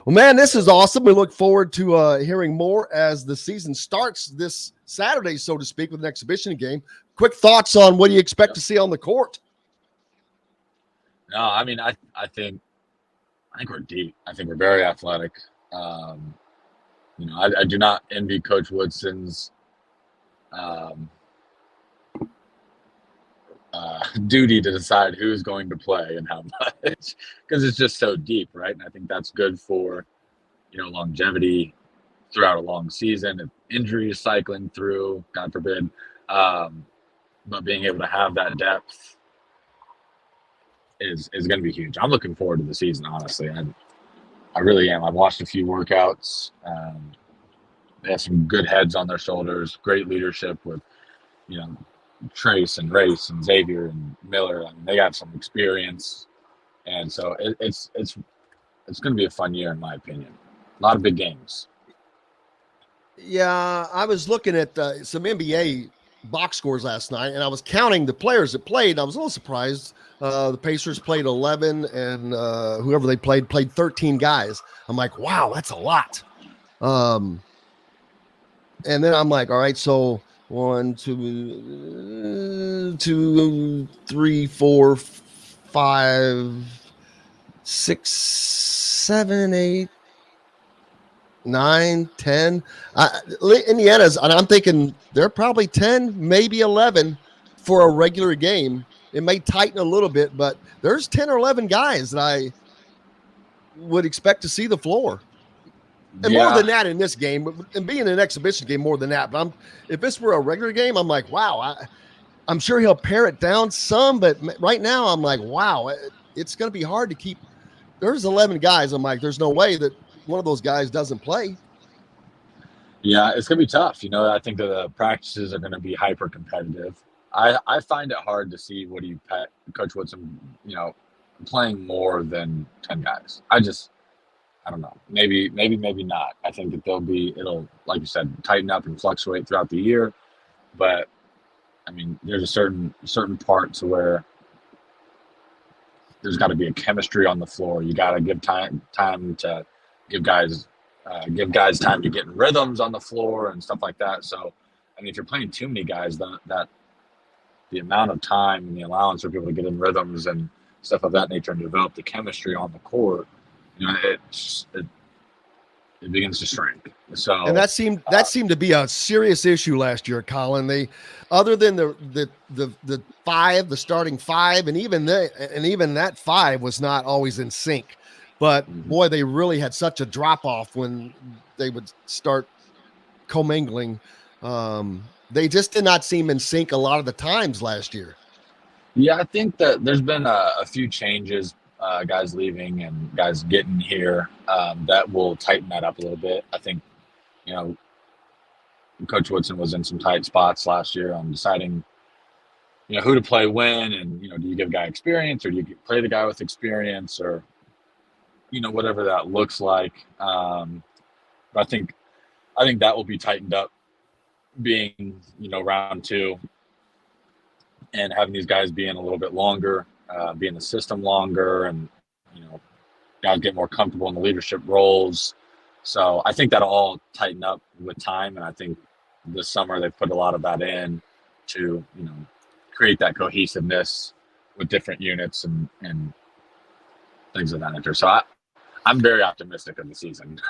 Well, man, this is awesome. We look forward to hearing more as the season starts this Saturday, so to speak, with an exhibition game. Quick thoughts on what do you expect to see on the court? No, I mean, I think we're deep. I think we're very athletic. I do not envy Coach Woodson's um, duty to decide who's going to play and how much, because it's just so deep, right? And I think that's good for longevity throughout a long season. If injuries cycling through, God forbid, but being able to have that depth is going to be huge. I'm looking forward to the season, honestly. I really am. I've watched a few workouts. They have some good heads on their shoulders, great leadership with, Trace and Race and Xavier and Miller. I mean, they got some experience. And so it's going to be a fun year, in my opinion. A lot of big games. Yeah, I was looking at some NBA box scores last night, and I was counting the players that played. I was a little surprised. The Pacers played 11, and whoever they played 13 guys. I'm like, wow, that's a lot. And then I'm like, all right, so 1, 2, 3, 4, 5, 6, 7, 8, 9, 10. Indiana's, and I'm thinking they're probably 10, maybe 11 for a regular game. It may tighten a little bit, but there's 10 or 11 guys that I would expect to see the floor. And more than that in this game, and being an exhibition game, more than that. But if this were a regular game, I'm like, wow. I'm sure he'll pare it down some, but right now I'm like, wow, it's going to be hard to keep. There's 11 guys. I'm like, there's no way that one of those guys doesn't play. Yeah, it's going to be tough. I think the practices are going to be hyper competitive. I find it hard to see Coach Woodson, playing more than 10 guys. I don't know. Maybe not. I think that it'll, like you said, tighten up and fluctuate throughout the year. But I mean, there's a certain part to where there's got to be a chemistry on the floor. You got to give time to give guys time to get in rhythms on the floor and stuff like that. So, I mean, if you're playing too many guys, that the amount of time and the allowance for people to get in rhythms and stuff of that nature and develop the chemistry on the court, it begins to shrink. So, and that seemed to be a serious issue last year, Collin. They, other than the five, the starting five, and even that five was not always in sync. But boy, they really had such a drop off when they would start commingling. They just did not seem in sync a lot of the times last year. Yeah, I think that there's been a few changes. Guys leaving and guys getting here, that will tighten that up a little bit. I think, Coach Woodson was in some tight spots last year on deciding, who to play when, and, do you give a guy experience or do you play the guy with experience or, whatever that looks like. But I think that will be tightened up being, round two and having these guys be in a little bit longer. Be in the system longer, and guys get more comfortable in the leadership roles. So I think that'll all tighten up with time, and I think this summer they've put a lot of that in to create that cohesiveness with different units and things of that nature. So I'm very optimistic of the season.